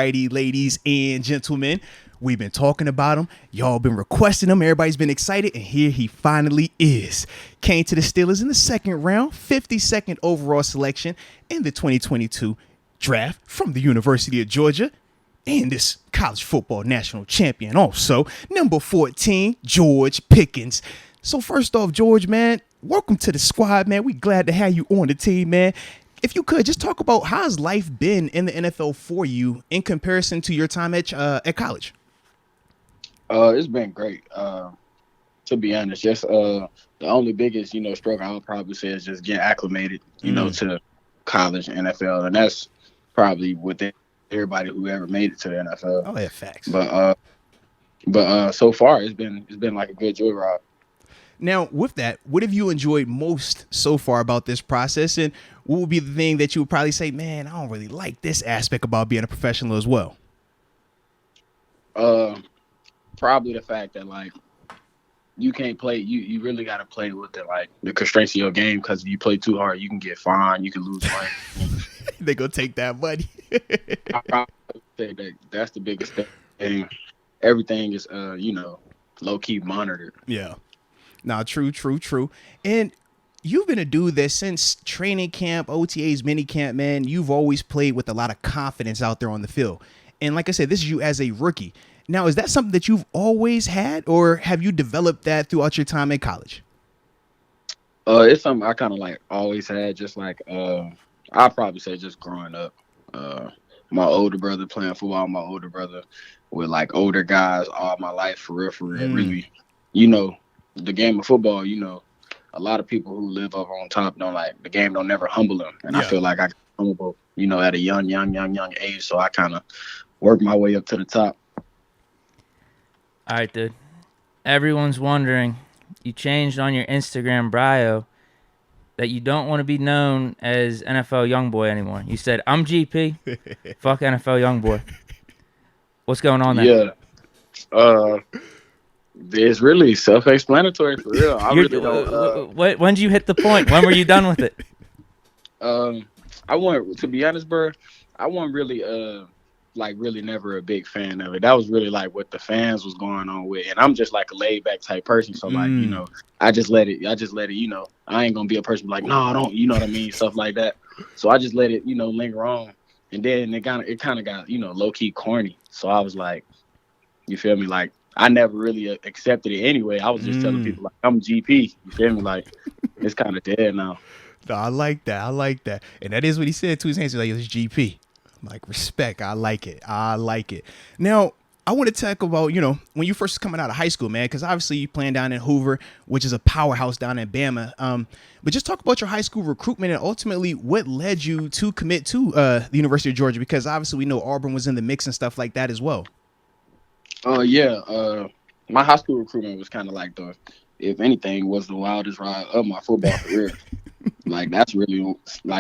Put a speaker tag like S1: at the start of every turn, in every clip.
S1: righty, ladies and gentlemen. We've been talking about him. Y'all been requesting him. Everybody's been excited. And here he finally is. Came to the Steelers in the second round, 52nd overall selection in the 2022 draft from the University of Georgia. And this college football national champion also. Number 14, George Pickens. So first off, George, man, welcome to the squad, man. We glad to have you on the team, man. If you could, just talk about how's life been in the NFL for you in comparison to your time at college.
S2: It's been great. To be honest, just the only biggest, struggle I would probably say is just getting acclimated, to college and NFL, and that's probably with everybody who ever made it to the NFL.
S1: Oh, yeah, facts.
S2: But so far it's been like a good joyride.
S1: Now, with that, what have you enjoyed most so far about this process, and what would be the thing that you would probably say, man, I don't really like this aspect about being a professional as well?
S2: Probably the fact that, like, you can't play. You really got to play with the constraints of your game, because if you play too hard, you can get fined. You can lose money.
S1: They gonna take that money.
S2: I probably say that's the biggest thing. Everything is, low key monitored.
S1: Yeah. Nah, true. And you've been a dude that since training camp, OTAs, mini camp, man, you've always played with a lot of confidence out there on the field. And like I said, this is you as a rookie. Now, is that something that you've always had, or have you developed that throughout your time in college?
S2: It's something I kind of always had, just I'd probably say just growing up. My older brother playing football, my older brother with older guys all my life, for real, really, the game of football, a lot of people who live up on top the game don't never humble them. And I feel like I got humble, at a young age. So I kind of worked my way up to the top.
S3: All right, dude. Everyone's wondering, you changed on your Instagram bio that you don't want to be known as NFL Youngboy anymore. You said, I'm GP, fuck NFL Youngboy. What's going on there?
S2: Yeah. It's really self-explanatory, for real. I really don't.
S3: When did you hit the point? When were you done with it?
S2: To be honest, bro, I wasn't really really never a big fan of it. That was really what the fans was going on with, and I'm just a laid back type person. So I just let it. I ain't gonna be a person no, I don't. You know what I mean? Stuff like that. So I just let it, linger on, and then it kind of got low key corny. So I was like, you feel me? I never really accepted it anyway. I was just telling people I'm GP. You feel me? It's kind of dead now.
S1: No, I like that. And that is what he said to his hands. He's like, it's GP. Respect. I like it. Now, I want to talk about, when you first coming out of high school, man, because obviously you playing down in Hoover, which is a powerhouse down in Bama. But just talk about your high school recruitment and ultimately what led you to commit to the University of Georgia, because obviously we know Auburn was in the mix and stuff like that as well.
S2: My high school recruitment was kind of if anything, was the wildest ride of my football career. That's really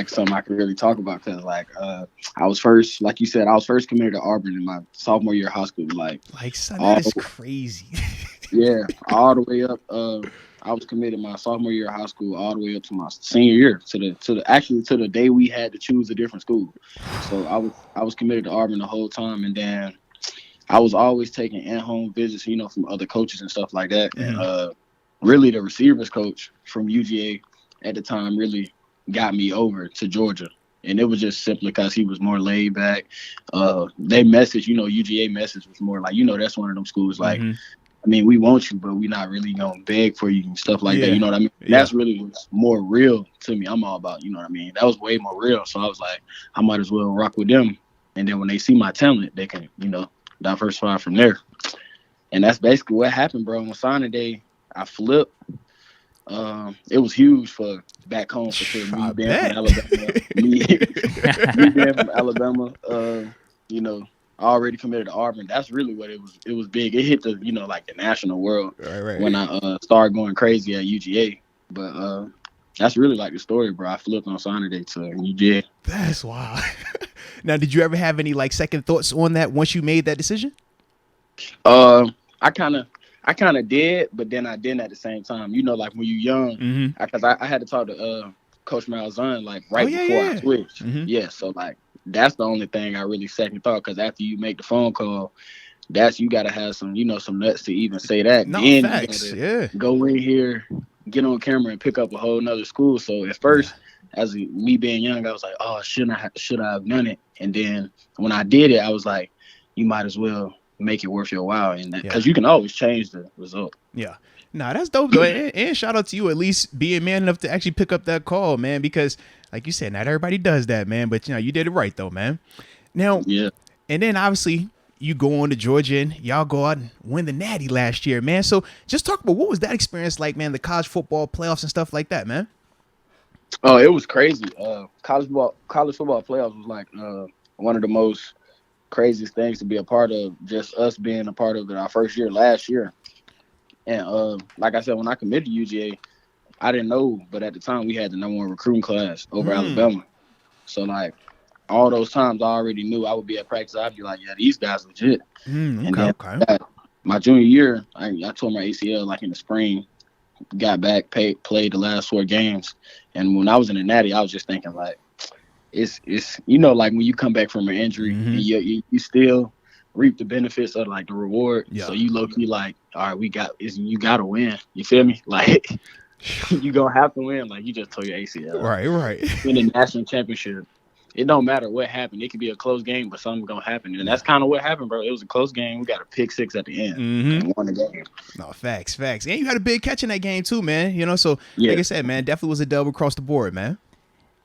S2: something I could really talk about, because I was first, like you said, I was first committed to Auburn in my sophomore year of high school.
S1: Son, that is crazy.
S2: Yeah, all the way up. I was committed my sophomore year of high school all the way up to my senior year, to the day we had to choose a different school. So I was committed to Auburn the whole time, and then I was always taking in-home visits, from other coaches and stuff like that. Mm-hmm. And really the receivers coach from UGA at the time really got me over to Georgia. And it was just simply because he was more laid back. They message, UGA message was more that's one of them schools
S1: mm-hmm.
S2: I mean, we want you, but we're not really going to beg for you and stuff like that. You know what I mean?
S1: Yeah.
S2: That's really what's more real to me. I'm all about, you know what I mean? That was way more real. So I was like, I might as well rock with them. And then when they see my talent, they can, diversify from there. And that's basically what happened, bro. On signing day, I flipped. It was huge for back home, for sure. Me being from Alabama, me being from Alabama, already committed to Auburn. That's really what it was. It was big. It hit the, the national world when I started going crazy at UGA. But that's really the story, bro. I flipped on signing day to UGA.
S1: That's wild. Now, did you ever have any second thoughts on that once you made that decision?
S2: I kind of did, but then I didn't at the same time. When you're young, because I had to talk to Coach Malzahn before I switched.
S1: Mm-hmm.
S2: Yeah, so that's the only thing I really second thought, because after you make the phone call, you gotta have some, some nuts to even say that.
S1: No,
S2: Then you
S1: facts.
S2: gotta
S1: Yeah.
S2: go in here, get on camera, and pick up a whole nother school. So at
S1: Yeah.
S2: first, me being young, I was like, oh, should I have done it? And then when I did it, I was like, you might as well make it worth your while, and
S1: Yeah.
S2: because you can always change the result.
S1: Yeah. Nah, that's dope though. And shout out to you at least being man enough to actually pick up that call, man, because like you said, not everybody does that, man. But you did it right though, man. Now,
S2: Yeah.
S1: and then obviously you go on to Georgia and y'all go out and win the Natty last year, man. So just talk about what was that experience like, man, the college football playoffs and stuff like that, man.
S2: Oh, it was crazy. College football playoffs was like one of the most craziest things to be a part of. Just us being a part of it our first year last year. And like I said, when I committed to UGA, I didn't know, but at the time we had the #1 recruiting class over Alabama. So like all those times I already knew I would be at practice. I'd be like, yeah, these guys legit. And then my junior year, I tore my ACL like in the spring. Got back, played the last 4 games, and when I was in the Natty, I was just thinking like, it's like when you come back from an injury, and you still reap the benefits of like the reward.
S1: Yeah.
S2: So you low key like, all right, you gotta win. You feel me? Like you gonna have to win. Like you just tore your ACL.
S1: Right.
S2: In the national championship, it don't matter what happened. It could be a close game, but something's gonna happen, and that's kind of what happened, bro. It was a close game. We got a pick 6 at the end and won the game.
S1: No, facts. And you had a big catch in that game too, man. So
S2: Yeah.
S1: like I said, man, definitely was a dub across the board, man.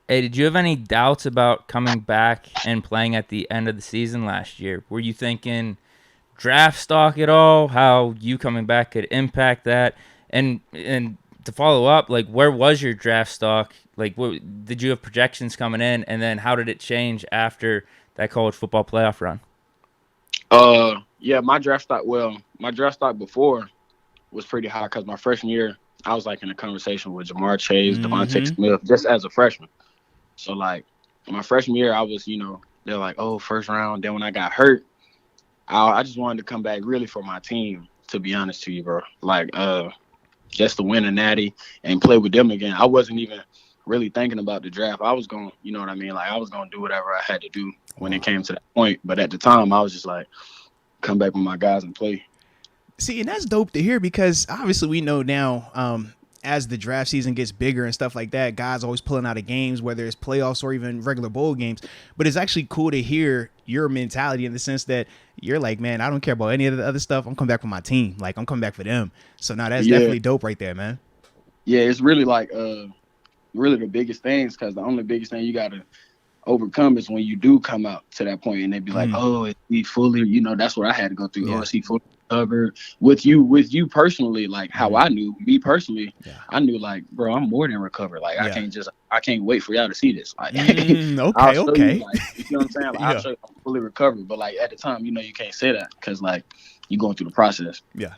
S3: Hey, did you have any doubts about coming back and playing at the end of the season last year? Were you thinking draft stock at all? How you coming back could impact that? And to follow up, like, where was your draft stock? Like, did you have projections coming in? And then how did it change after that college football playoff run?
S2: Yeah, my draft stock before was pretty high because my freshman year, I was like in a conversation with Jamar Chase, Devontae Smith, just as a freshman. So like my freshman year, I was, they're like, oh, first round. Then when I got hurt, I just wanted to come back really for my team, to be honest to you, bro. Like, just to win a Natty and play with them again. I wasn't even really thinking about the draft. I was going, you know what I mean? Like, I was going to do whatever I had to do when it came to that point. But at the time, I was just like, come back with my guys and play.
S1: See, and that's dope to hear because obviously we know now as the draft season gets bigger and stuff like that, guys always pulling out of games, whether it's playoffs or even regular bowl games. But it's actually cool to hear your mentality in the sense that you're like, man, I don't care about any of the other stuff. I'm coming back for my team. Like, I'm coming back for them. So now that's definitely dope right there, man.
S2: Yeah, it's really like really the biggest things, because the only biggest thing you got to overcome is when you do come out to that point and they be like, oh, is he fully, that's what I had to go through.
S1: Yeah.
S2: Oh, is he fully recovered? With you personally, like how I knew, me personally, I knew like, bro, I'm more than recovered. Like I can't wait for y'all to see this. Like,
S1: okay.
S2: You, like, you know what I'm saying? Like, I'll show you I'm fully recovered. But like at the time, you can't say that because like you're going through the process.
S1: Yeah.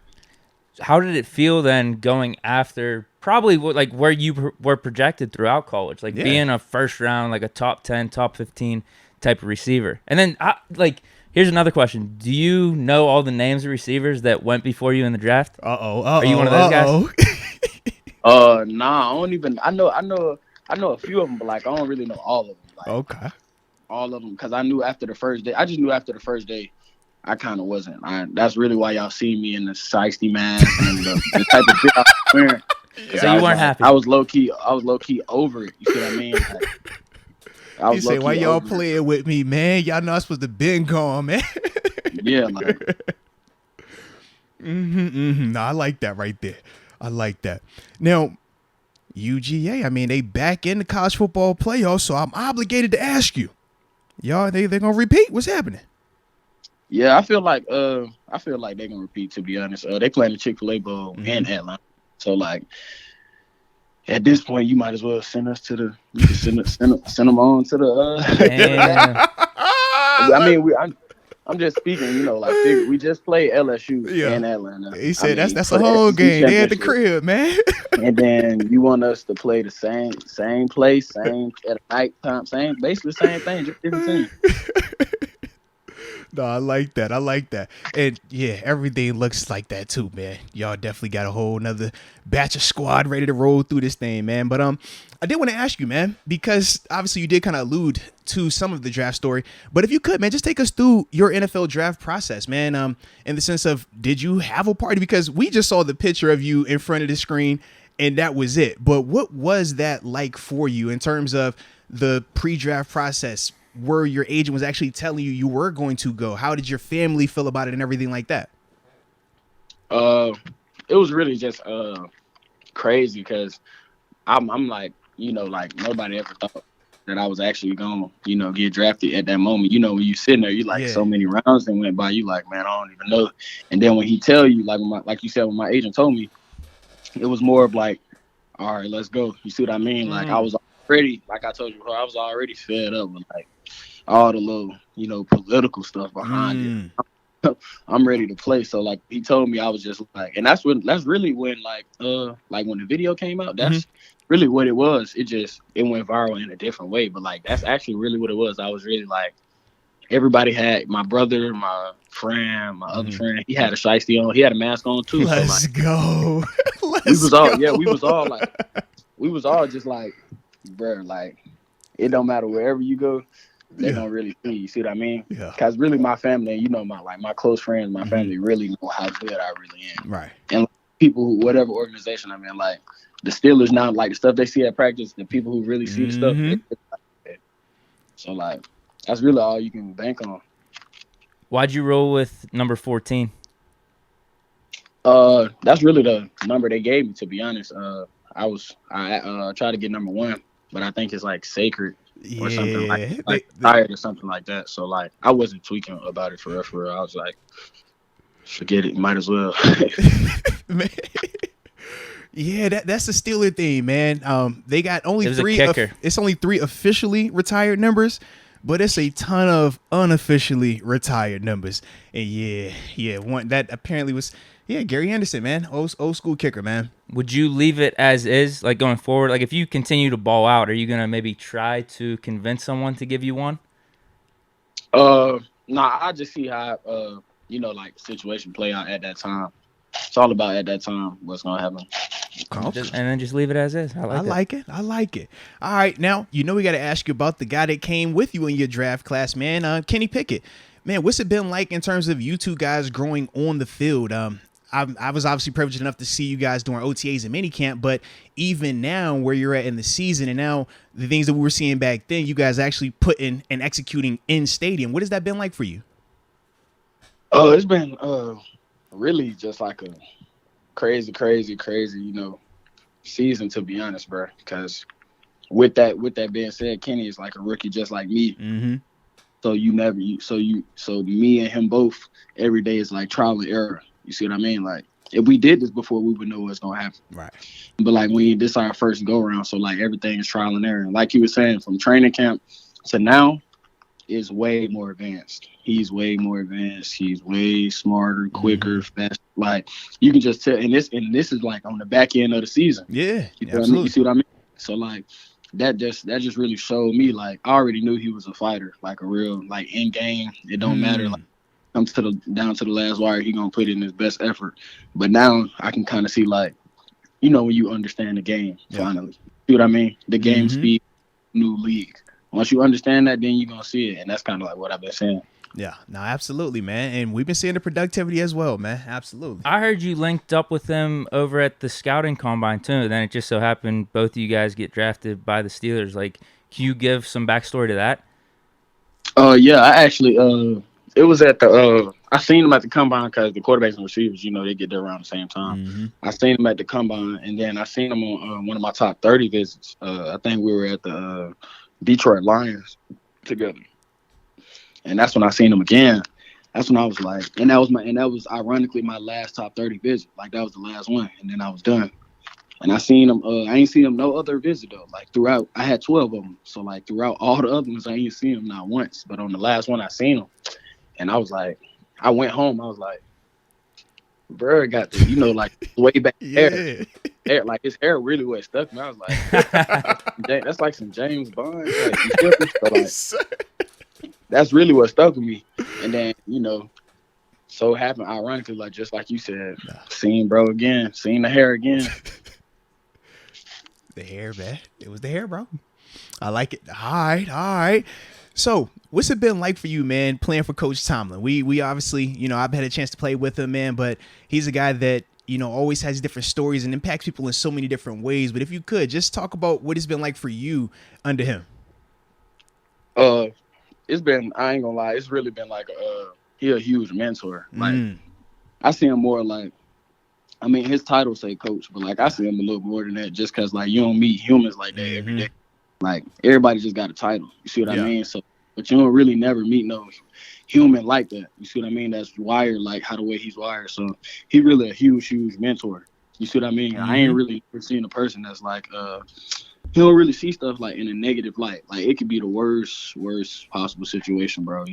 S3: How did it feel then going after probably like where you were projected throughout college, like being a first round, like a top 10, top 15 type of receiver? And then like, here's another question. Do you know all the names of receivers that went before you in the draft? Are you one of those guys?
S2: Nah, I don't even, I know a few of them, but like, I don't really know all of them. Like,
S1: Okay.
S2: All of them. Cause I knew after the first day, I kind of wasn't. That's really why y'all see me in the shiesty mask and the type of fit I was wearing.
S3: So you weren't happy.
S2: I was low key over it. You see what I mean? Like,
S1: You say, why y'all playing with me, man? Y'all know I'm supposed to been gone, man.
S2: Yeah, like.
S1: No, I like that right there. I like that. Now, UGA, I mean, they back in the college football playoffs, so I'm obligated to ask you, y'all, they're gonna repeat? What's happening?
S2: Yeah, I feel like they're gonna repeat. To be honest, they playing the Chick-fil-A Bowl in Atlanta, so like at this point, you might as well send us to the send them on to the. I mean, I'm just speaking, like we just played LSU in Atlanta.
S1: He said that's a home game. They at the crib, man.
S2: And then you want us to play the same place, same at a night time, basically same thing, just different team.
S1: No, I like that. I like that. And yeah, everything looks like that too, man. Y'all definitely got a whole nother batch of squad ready to roll through this thing, man. But I did want to ask you, man, because obviously you did kind of allude to some of the draft story. But if you could, man, just take us through your NFL draft process, man. In the sense of, did you have a party? Because we just saw the picture of you in front of the screen, and that was it. But what was that like for you in terms of the pre-draft process, where your agent was actually telling you were going to go? How did your family feel about it and everything like that?
S2: It was really just crazy because I'm like, like nobody ever thought that I was actually going to, get drafted at that moment. When you sitting there, you like so many rounds that went by, you like, man, I don't even know. And then when he tell you, like you said, when my agent told me, it was more of like, all right, let's go. You see what I mean? Like I was already, like I told you before, I was already fed up with like all the little, political stuff behind it. I'm ready to play. So like he told me, I was just like, and that's really when like when the video came out, that's really what it was. It went viral in a different way, but like that's actually really what it was. I was really like, everybody had, my brother, my friend, my other friend, he had a shiesty on, he had a mask on too.
S1: Let's go.
S2: We was all just like, bro, like it don't matter wherever you go, they don't really see you. See what I mean? Yeah. Because really, my family, my close friends, my family really know how good I really am.
S1: Right.
S2: And like, people who, whatever organization I'm in, like the Steelers now, like the stuff they see at practice, the people who really see the stuff. So like, that's really all you can bank on.
S3: Why'd you roll with number 14?
S2: That's really the number they gave me, to be honest. I tried to get number 1, but I think it's like sacred or something like tired or something like that. So like I wasn't tweaking about it for real. I was like, forget it, might as well.
S1: Man. Yeah, that's the Steeler thing, man. They got only 3. It's only 3 officially retired numbers, but it's a ton of unofficially retired numbers. And yeah, one that apparently was Gary Anderson, man, old school kicker, man.
S3: Would you leave it as is, like going forward? Like if you continue to ball out, are you gonna maybe try to convince someone to give you one?
S2: Nah, I just see how like the situation play out at that time. It's all about at that time what's gonna happen.
S3: And then just leave it as is. I like
S1: it. All right, now we got to ask you about the guy that came with you in your draft class, man. Kenny Pickett, man. What's it been like in terms of you two guys growing on the field? I was obviously privileged enough to see you guys during OTAs and minicamp, but even now where you're at in the season and now the things that we were seeing back then, you guys actually putting and executing in stadium. What has that been like for you?
S2: Oh, it's been really just like a crazy, season, to be honest, bro. Because with that being said, Kenny is like a rookie just like me.
S1: Mm-hmm.
S2: So me and him both every day is like trial and error. You see what I mean? Like if we did this before, we would know what's gonna happen.
S1: Right.
S2: But like this our first go around, so like everything is trial and error. Like you were saying, from training camp to now is way more advanced. He's way more advanced. He's way smarter, quicker, faster. Like you can just tell. And this is like on the back end of the season.
S1: Yeah,
S2: absolutely. You see what I mean? So like that just really showed me, like I already knew he was a fighter, like a real, like in game. It don't matter. Like comes down to the last wire, he gonna put in his best effort. But now I can kind of see, like, when you understand the game finally. See what I mean? The game speed, new league. Once you understand that, then you're gonna see it, and that's kind of like what I've been saying.
S1: Yeah, no, absolutely, man. And we've been seeing the productivity as well, man. Absolutely.
S3: I heard you linked up with him over at the scouting combine too. Then it just so happened both of you guys get drafted by the Steelers. Like, can you give some backstory to that?
S2: Yeah, I actually it was at the I seen him at the combine because the quarterbacks and receivers, they get there around the same time. I seen him at the combine, and then I seen him on one of my top 30 visits. I think we were at the Detroit Lions together. And that's when I seen him again. That's when I was like, and that was ironically my last top 30 visit. Like that was the last one, and then I was done. And I seen him. I ain't seen him no other visit though. Like throughout, I had 12 of them. So like throughout all the other ones, I ain't seen him not once. But on the last one, I seen him, and I was like, I went home. I was like, bro, got the like way back hair. Like his hair really was stuck me. I was like, that's like some James Bond. Like, you feel me? So, like, that's really what stuck with me. And then, so happened, ironically, like just like you said, seen bro again, seen the hair again.
S1: The hair, man. It was the hair, bro. I like it. All right. So, what's it been like for you, man, playing for Coach Tomlin? We obviously, I've had a chance to play with him, man, but he's a guy that, always has different stories and impacts people in so many different ways. But if you could, just talk about what it's been like for you under him.
S2: It's been, I ain't gonna lie, it's really been like he a huge mentor. Like I see him more like, I mean, his title say coach, but like I see him a little more than that, just cause like you don't meet humans like that every day. Like everybody just got a title. You see what I mean? So, but you don't really never meet no human like that. You see what I mean? That's wired like how the way he's wired. So he really a huge mentor. You see what I mean? I ain't really ever seen a person that's like he don't really see stuff like in a negative light. Like it could be the worst possible situation, bro.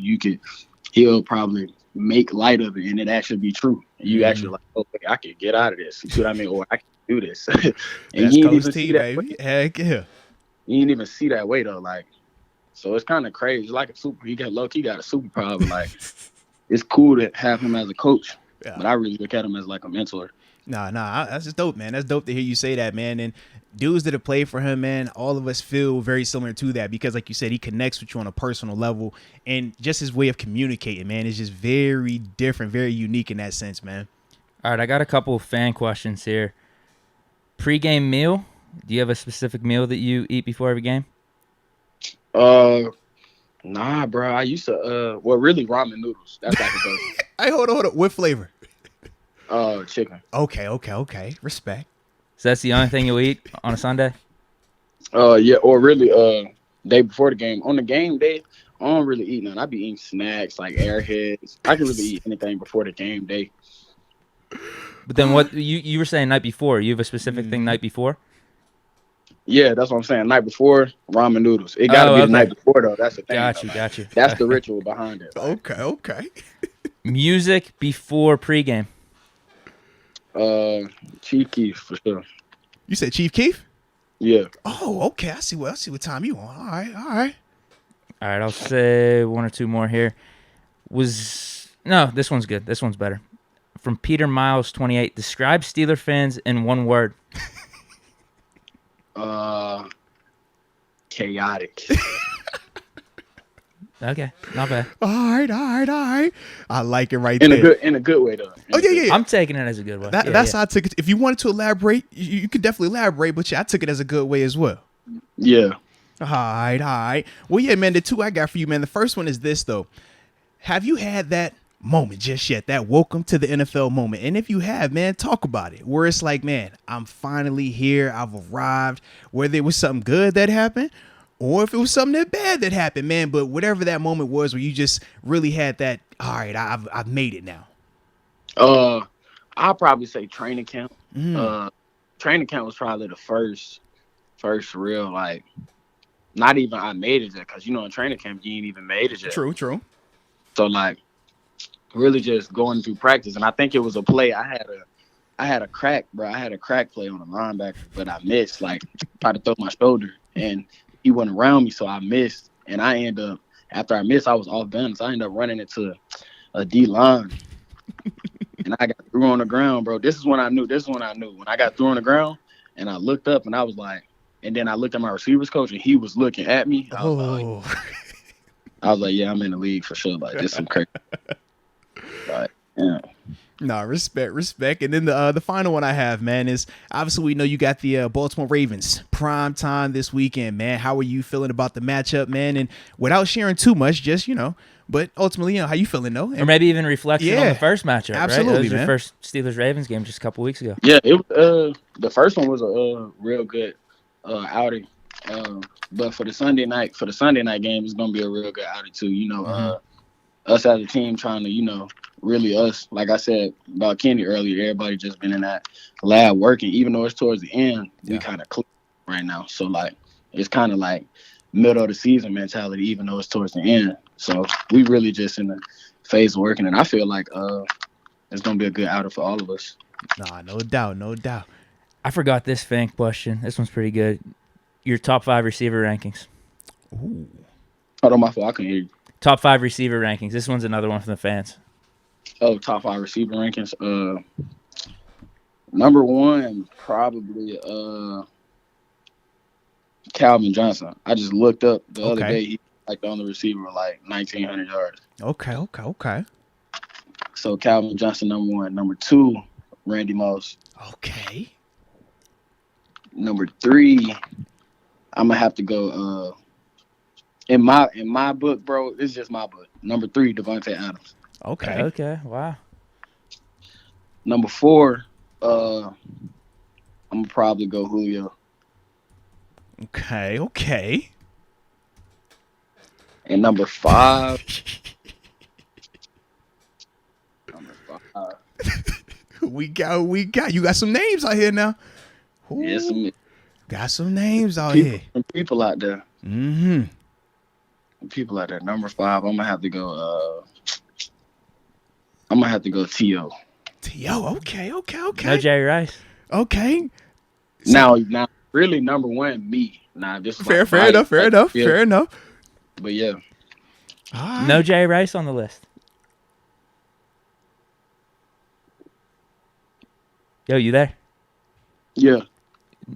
S2: He'll probably make light of it and it actually be true. And you actually like, okay, I can get out of this. You see what I mean? Or I can do this. And
S1: that's Coach T, baby. Heck yeah.
S2: You didn't even see that way though. Like, so it's kind of crazy. It's like he got a superpower. But like, it's cool to have him as a coach. Yeah. But I really look at him as like a mentor.
S1: Nah, that's just dope, man. That's dope to hear you say that, man. And dudes that have played for him, man, all of us feel very similar to that because, like you said, he connects with you on a personal level, and just his way of communicating, man, is just very different, very unique in that sense, man.
S3: All right, I got a couple of fan questions here. Pre-game meal? Do you have a specific meal that you eat before every game?
S2: Nah, bro. I used to really ramen noodles. That's like a dope.
S1: Hey, hold on. What flavor?
S2: Chicken.
S1: Okay. Respect.
S3: So that's the only thing you'll eat on a Sunday?
S2: Yeah, or really day before the game. On the game day, I don't really eat none. I be eating snacks like Airheads. I can really eat anything before the game day.
S3: But then what you were saying night before? You have a specific thing night before?
S2: Yeah, that's what I'm saying. Night before, ramen noodles. It got to be the night before, though. That's the thing.
S3: Got you.
S2: That's the ritual behind it.
S1: Like. Okay.
S3: Music before pregame.
S2: Chief Keef for sure.
S1: You said Chief Keef?
S2: Yeah.
S1: Oh, okay. I see what time you on. All right.
S3: All right, I'll say one or two more here. No, this one's good. This one's better. From Peter Miles 28. Describe Steeler fans in one word.
S2: Chaotic.
S3: Okay, not bad.
S1: All right. I like it right there.
S2: In a good way, though.
S1: Yeah.
S3: I'm taking it as a good way.
S1: That's how I took it. If you wanted to elaborate, you could definitely elaborate, but I took it as a good way as well.
S2: Yeah.
S1: All right. Well, yeah, man, the two I got for you, man. The first one is this, though. Have you had that moment just yet, that welcome to the NFL moment? And if you have, man, talk about it, where it's like, man, I'm finally here, I've arrived, whether it was something good that happened or if it was something that bad that happened, man. But whatever that moment was where you just really had that, all right, I've made it now.
S2: I'll probably say training camp. Training camp was probably the first real, like, not even I made it yet, because in training camp you ain't even made it yet.
S1: True.
S2: So like really just going through practice, and I think it was a play. I had a crack, bro. I had a crack play on the linebacker, but I missed. Like tried to throw my shoulder, and he went around me, so I missed. And I ended up after I missed, I was off balance. I ended up running into a D line, and I got through on the ground, bro. This is when I knew. When I got through on the ground, and I looked up, and I was like, and then I looked at my receivers coach, and he was looking at me. I was like, yeah, I'm in the league for sure. Like, this is some crazy. Like, yeah.
S1: Nah, respect. And then the final one I have, man, is obviously we know you got the Baltimore Ravens prime time this weekend, man. How are you feeling about the matchup, man? And without sharing too much, just, but ultimately, how you feeling, though?
S3: Or maybe even reflection on the first matchup,
S1: absolutely,
S3: right? That was
S1: man.
S3: your first Steelers-Ravens game just a couple weeks ago.
S2: Yeah, the first one was a real good outing. But for the Sunday night game, it's gonna be a real good outing too. Us as a team trying to, really us. Like I said about Kenny earlier, everybody just been in that lab working. Even though it's towards the end, we kind of click right now. So like it's kind of like middle of the season mentality, even though it's towards the end. So we really just in the phase of working, and I feel like it's gonna be a good outing for all of us.
S1: Nah, no doubt.
S3: I forgot this fan question. This one's pretty good. Your top 5 receiver rankings.
S1: Ooh.
S2: Hold on, my fault. I can hear you.
S3: Top 5 receiver rankings. This one's another one from the fans.
S2: Oh, top 5 receiver rankings. Number 1 probably Calvin Johnson. I just looked up the other day. He like on the receiver like 1,900 yards.
S1: Okay.
S2: So Calvin Johnson number 1. Number 2, Randy Moss.
S1: Okay.
S2: Number 3, I'm gonna have to go. In my book, bro, this is just my book. Number 3, Devontae Adams.
S3: Okay. Wow.
S2: Number 4, I'm gonna probably go Julio.
S1: Okay.
S2: And number 5.
S1: We got. You got some names out here now. Ooh,
S2: Yes,
S1: got some names out here.
S2: people out there.
S1: Mm-hmm.
S2: People out there. Number 5, I'm gonna have to go. I'm gonna have to go T.O.
S1: T.O. Okay.
S3: No Jerry Rice.
S1: Okay.
S2: Now, really, number 1, me. Nah, this is
S1: Fair
S2: like,
S1: enough.
S2: But yeah,
S1: All right.
S3: No Jerry Rice on the list. Yo, you there?
S2: yeah.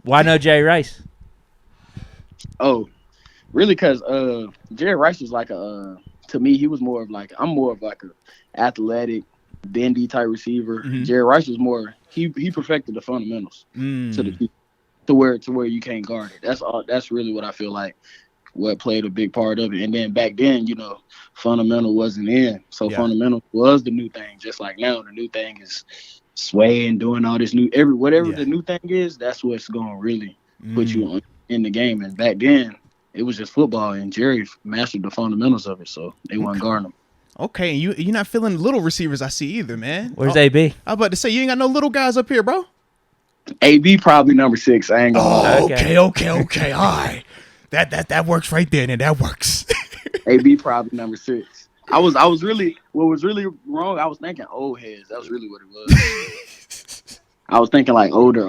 S3: Why no Jerry Rice?
S2: Oh, really? Because Jerry Rice was like to me, he was more of like I'm more of like a athletic, bendy type receiver.
S1: Mhm.
S2: Jerry Rice was more he perfected the fundamentals to where you can't guard it. That's all. That's really what I feel like what played a big part of it. And then back then, fundamental wasn't in, so fundamental was the new thing. Just like now, the new thing is swaying, doing all this whatever the new thing is. That's what's gonna really put you in the game. And back then, it was just football, and Jerry mastered the fundamentals of it, so they weren't guarding them.
S1: Okay, and you're not feeling little receivers I see either, man.
S3: Where's AB?
S1: I was about to say, you ain't got no little guys up here, bro.
S2: AB probably number 6. I ain't gonna lie.
S1: Okay. All right. That works right there, and that works.
S2: AB probably number 6. What was really wrong, I was thinking old heads. That's really what it was. I was thinking like older.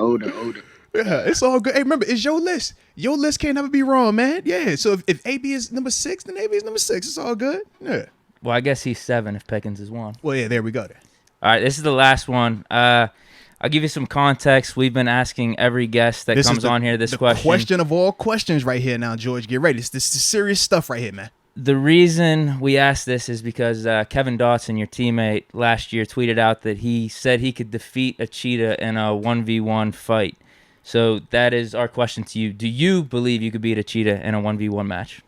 S1: Yeah, it's all good. Hey, remember, it's your list. Your list can't never be wrong, man. Yeah, so if AB is number 6, then AB is number 6. It's all good. Yeah.
S3: Well, I guess he's 7 if Pickens is 1.
S1: Well, yeah, there we go. There.
S3: All right, this is the last one. I'll give you some context. We've been asking every guest that comes on here this question.
S1: Question of all questions right here now, George. Get ready. This is serious stuff right here, man.
S3: The reason we asked this is because Kevin Dotson, your teammate, last year tweeted out that he said he could defeat a cheetah in a 1v1 fight. So that is our question to you. Do you believe you could beat a cheetah in a 1v1 match?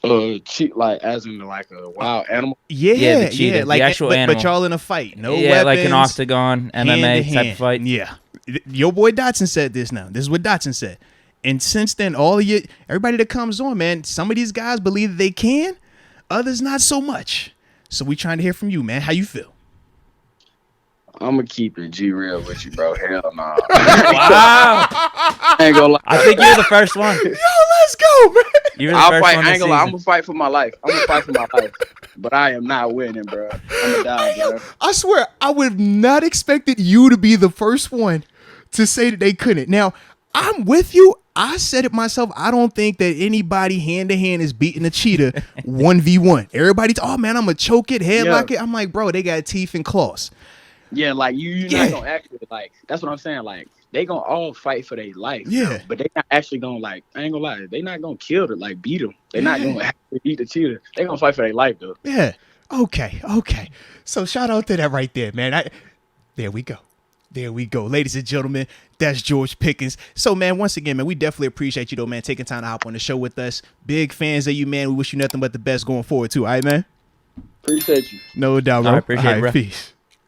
S2: Like as in like a wild animal.
S3: Yeah, the cheetah,
S1: like
S3: the actual animal.
S1: But y'all in a fight, no weapons.
S3: Yeah, like an octagon, MMA type fight.
S1: Yeah, your boy Dotson said this. Now, this is what Dotson said. And since then, everybody that comes on, man, some of these guys believe that they can, others not so much. So we trying to hear from you, man. How you feel?
S2: I'm gonna keep it G real with you, bro. Hell no. Nah.
S3: Wow.
S2: I ain't gonna lie.
S3: I think you're the first one.
S1: Yo, let's go, man.
S3: You're the first one
S2: I ain't gonna lie. I'm
S3: season.
S2: gonna fight for my life. But I am not winning, bro. I'm gonna die, bro.
S1: I swear, I would have not expected you to be the first one to say that they couldn't. Now, I'm with you. I said it myself. I don't think that anybody hand-to-hand is beating a cheetah 1v1. Everybody's, oh, man, I'm going to choke it, headlock it. I'm like, bro, they got teeth and claws.
S2: Yeah, like you're not gonna actually like. That's what I'm saying. Like they gonna all fight for their life.
S1: Yeah,
S2: but they not actually gonna like. I ain't gonna lie. They not gonna kill it. Like beat them. They not gonna actually beat the cheetah. They gonna fight for their life though.
S1: Yeah. Okay. So shout out to that right there, man. There we go. Ladies and gentlemen, that's George Pickens. So, man, once again, man, we definitely appreciate you, though, man, taking time to hop on the show with us. Big fans of you, man. We wish you nothing but the best going forward, too. All right, man?
S2: Appreciate you.
S1: No doubt, bro.
S3: I appreciate it, bro.
S1: Peace.